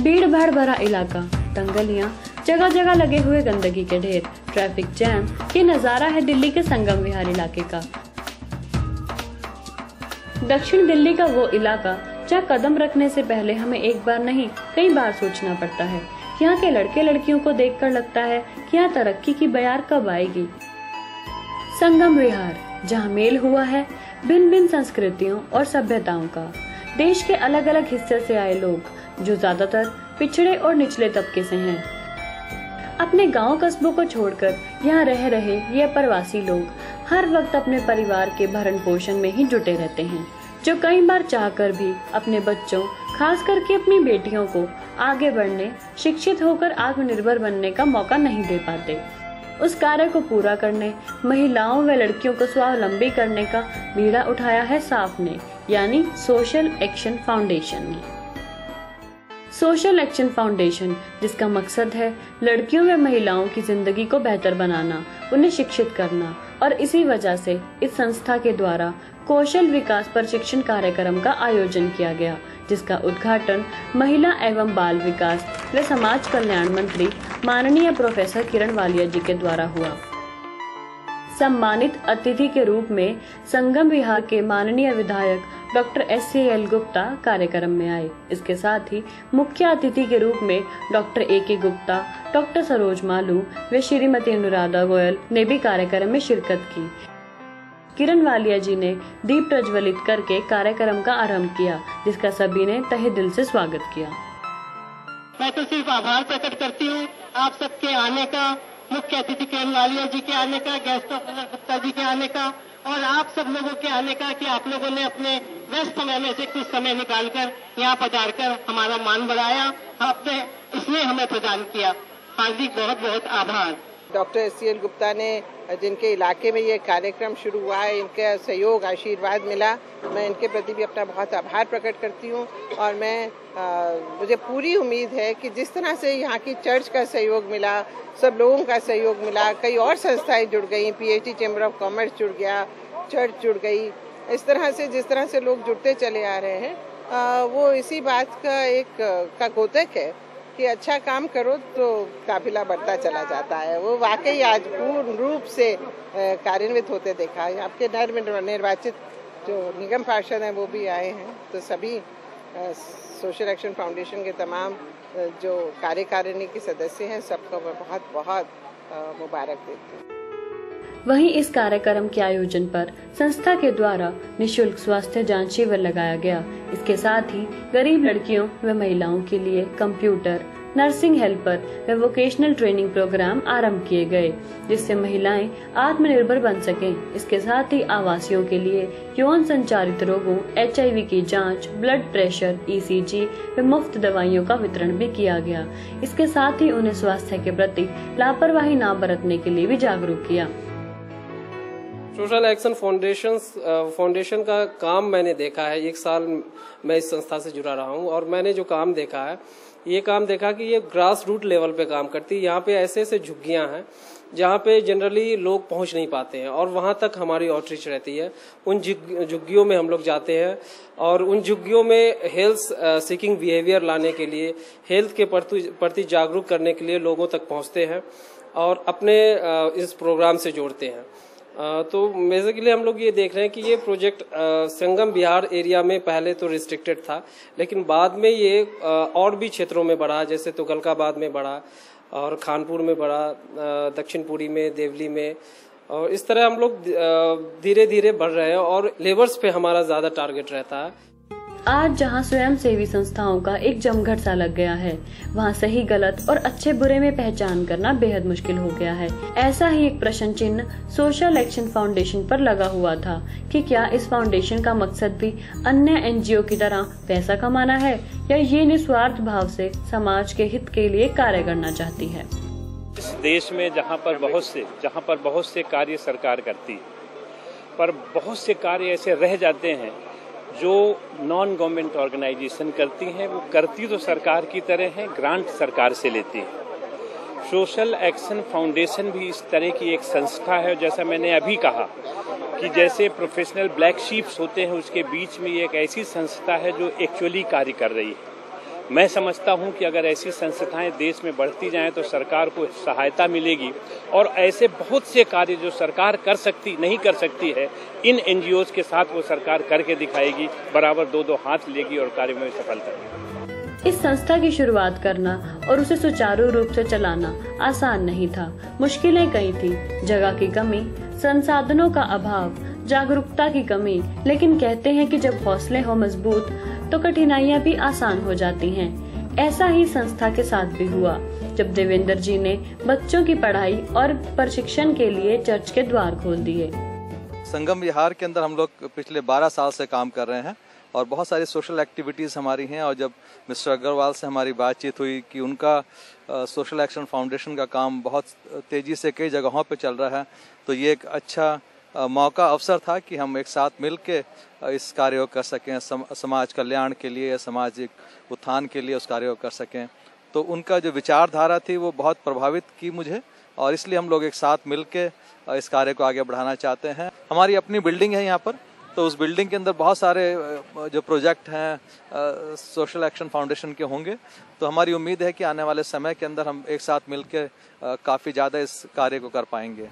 भीड़ भाड़ भरा इलाका, दंगलियां, जगह जगह लगे हुए गंदगी के ढेर, ट्रैफिक जैम, ये नजारा है दिल्ली के संगम विहार इलाके का। दक्षिण दिल्ली का वो इलाका जहाँ कदम रखने से पहले हमें एक बार नहीं कई बार सोचना पड़ता है। यहाँ के लड़के लड़कियों को देखकर लगता है कि यहाँ तरक्की की बयार कब आएगी। संगम विहार, जहाँ मेल हुआ है भिन्न भिन्न संस्कृतियों और सभ्यताओं का। देश के अलग अलग हिस्से से आए लोग जो ज्यादातर पिछड़े और निचले तबके से हैं, अपने गांव कस्बों को छोड़कर यहाँ रह रहे ये प्रवासी लोग हर वक्त अपने परिवार के भरण पोषण में ही जुटे रहते हैं, जो कई बार चाहकर भी अपने बच्चों, खास करके अपनी बेटियों को आगे बढ़ने, शिक्षित होकर आत्मनिर्भर बनने का मौका नहीं दे पाते। उस कार्य को पूरा करने, महिलाओं व लड़कियों को स्वावलंबी करने का बीड़ा उठाया है साफ ने, यानी सोशल एक्शन फाउंडेशन ने। सोशल एक्शन फाउंडेशन, जिसका मकसद है लड़कियों व महिलाओं की जिंदगी को बेहतर बनाना, उन्हें शिक्षित करना, और इसी वजह से इस संस्था के द्वारा कौशल विकास प्रशिक्षण कार्यक्रम का आयोजन किया गया, जिसका उद्घाटन महिला एवं बाल विकास व समाज कल्याण मंत्री माननीय प्रोफेसर किरण वालिया जी के द्वारा हुआ। सम्मानित अतिथि के रूप में संगम विहार के माननीय विधायक डॉक्टर SCL गुप्ता कार्यक्रम में आए। इसके साथ ही मुख्य अतिथि के रूप में doctor AK Gupta, doctor Saroj Malu व श्रीमती अनुराधा गोयल ने भी कार्यक्रम में शिरकत की। किरण वालिया जी ने दीप प्रज्वलित करके कार्यक्रम का आरंभ किया, जिसका सभी ने तहे दिल से स्वागत किया। मैं तो सिर्फ आभार प्रकट करती हूँ आप सबके आने का, मुख्य अतिथि किरण वालिया जी के आने का, गेस्ट ऑफिसर गुप्ता जी के आने का, और आप सब लोगों के आने का कि आप लोगों ने अपने व्यस्त समय में से कुछ समय निकालकर यहाँ पधारकर हमारा मान बढ़ाया, आपने इसलिए हमें प्रदान किया। हार्दिक बहुत बहुत आभार। डॉक्टर SCL गुप्ता ने, जिनके इलाके में ये कार्यक्रम शुरू हुआ है, इनका सहयोग, आशीर्वाद मिला, मैं इनके प्रति भी अपना बहुत आभार प्रकट करती हूँ। और मुझे पूरी उम्मीद है कि जिस तरह से यहाँ की चर्च का सहयोग मिला, सब लोगों का सहयोग मिला, कई और संस्थाएं जुड़ गई, PhD चैम्बर ऑफ कॉमर्स जुड़ गया, चर्च जुड़ गई, इस तरह से जिस तरह से लोग जुड़ते चले आ रहे हैं, वो इसी बात का एक द्योतक है कि अच्छा काम करो तो काफिला बढ़ता चला जाता है। वो वाकई आज पूर्ण रूप से कार्यान्वित होते देखा है। आपके निर्वाचित जो निगम पार्षद हैं वो भी आए हैं, तो सभी सोशल एक्शन फाउंडेशन के तमाम जो कार्यकारिणी के सदस्य हैं, सबको मैं बहुत बहुत मुबारक देती हूँ। वहीं इस कार्यक्रम के आयोजन पर संस्था के द्वारा निशुल्क स्वास्थ्य जांच शिविर लगाया गया। इसके साथ ही गरीब लड़कियों व महिलाओं के लिए कंप्यूटर, नर्सिंग हेल्पर व वोकेशनल ट्रेनिंग प्रोग्राम आरंभ किए गए, जिससे महिलाएं आत्मनिर्भर बन सकें। इसके साथ ही आवासियों के लिए यौन संचारित रोगों, HIV की जांच, ब्लड प्रेशर, ECG व मुफ्त दवाइयों का वितरण भी किया गया। इसके साथ ही उन्हें स्वास्थ्य के प्रति लापरवाही न बरतने के लिए भी जागरूक किया। सोशल एक्शन फाउंडेशन का काम मैंने देखा है, 1 साल मैं इस संस्था से जुड़ा रहा हूँ, और मैंने जो काम देखा है, ये काम देखा कि ये ग्रास रूट लेवल पे काम करती है। यहाँ पे ऐसे झुग्गियाँ हैं जहाँ पे जनरली लोग पहुँच नहीं पाते हैं, और वहाँ तक हमारी आउटरीच रहती है। उन झुग्गियों में हम लोग जाते हैं, और उन झुग्गियों में हेल्थ सीकिंग बिहेवियर लाने के लिए, हेल्थ के प्रति जागरूक करने के लिए लोगों तक पहुँचते हैं और अपने इस प्रोग्राम से जोड़ते हैं। तो बेसिकली हम लोग ये देख रहे हैं कि ये प्रोजेक्ट संगम विहार एरिया में पहले तो रिस्ट्रिक्टेड था, लेकिन बाद में ये और भी क्षेत्रों में बढ़ा, जैसे तुगलकाबाद में बढ़ा, और खानपुर में बढ़ा, दक्षिणपुरी में, देवली में, और इस तरह हम लोग धीरे धीरे बढ़ रहे हैं, और लेबर्स पे हमारा ज्यादा टारगेट रहता है। आज जहां स्वयंसेवी संस्थाओं का एक जमघट सा लग गया है, वहां सही गलत और अच्छे बुरे में पहचान करना बेहद मुश्किल हो गया है। ऐसा ही एक प्रश्न चिन्ह सोशल एक्शन फाउंडेशन पर लगा हुआ था कि क्या इस फाउंडेशन का मकसद भी अन्य NGO की तरह पैसा कमाना है, या ये निस्वार्थ भाव से समाज के हित के लिए कार्य करना चाहती है। इस देश में जहाँ पर बहुत से कार्य सरकार करती है, पर बहुत से कार्य ऐसे रह जाते हैं जो नॉन गवर्नमेंट ऑर्गेनाइजेशन करती हैं। वो करती तो सरकार की तरह है, ग्रांट सरकार से लेती है। सोशल एक्शन फाउंडेशन भी इस तरह की एक संस्था है। जैसा मैंने अभी कहा कि जैसे प्रोफेशनल ब्लैक शीप्स होते हैं उसके बीच में ये एक ऐसी संस्था है जो एक्चुअली कार्य कर रही है। मैं समझता हूं कि अगर ऐसी संस्थाएं देश में बढ़ती जाएं तो सरकार को सहायता मिलेगी और ऐसे बहुत से कार्य जो सरकार नहीं कर सकती है, इन एनजीओज के साथ वो सरकार करके दिखाएगी, बराबर दो हाथ लेगी और कार्य में सफलता मिलेगी। इस संस्था की शुरुआत करना और उसे सुचारू रूप से चलाना आसान नहीं था। मुश्किलें कई थी, जगह की कमी, संसाधनों का अभाव, जागरूकता की कमी, लेकिन कहते हैं कि जब हौसले हो मजबूत तो कठिनाइयां भी आसान हो जाती हैं। ऐसा ही संस्था के साथ भी हुआ जब देवेंद्र जी ने बच्चों की पढ़ाई और प्रशिक्षण के लिए चर्च के द्वार खोल दिए। संगम विहार के अंदर हम लोग पिछले 12 साल से काम कर रहे हैं और बहुत सारी सोशल एक्टिविटीज़ हमारी हैं। और जब मिस्टर अग्रवाल से हमारी बातचीत हुई कि उनका सोशल एक्शन फाउंडेशन का काम बहुत तेज़ी से कई जगहों पे चल रहा है, तो ये एक अच्छा मौका अवसर था कि हम एक साथ मिल के इस कार्य को कर सकें, समाज कल्याण के लिए, सामाजिक उत्थान के लिए उस कार्य को कर सकें। तो उनका जो विचारधारा थी वो बहुत प्रभावित की मुझे और इसलिए हम लोग एक साथ मिल के इस कार्य को आगे बढ़ाना चाहते हैं। हमारी अपनी बिल्डिंग है यहाँ पर, तो उस बिल्डिंग के अंदर बहुत सारे जो प्रोजेक्ट हैं सोशल एक्शन फाउंडेशन के होंगे। तो हमारी उम्मीद है कि आने वाले समय के अंदर हम एक साथ मिल के काफ़ी ज़्यादा इस कार्य को कर पाएंगे।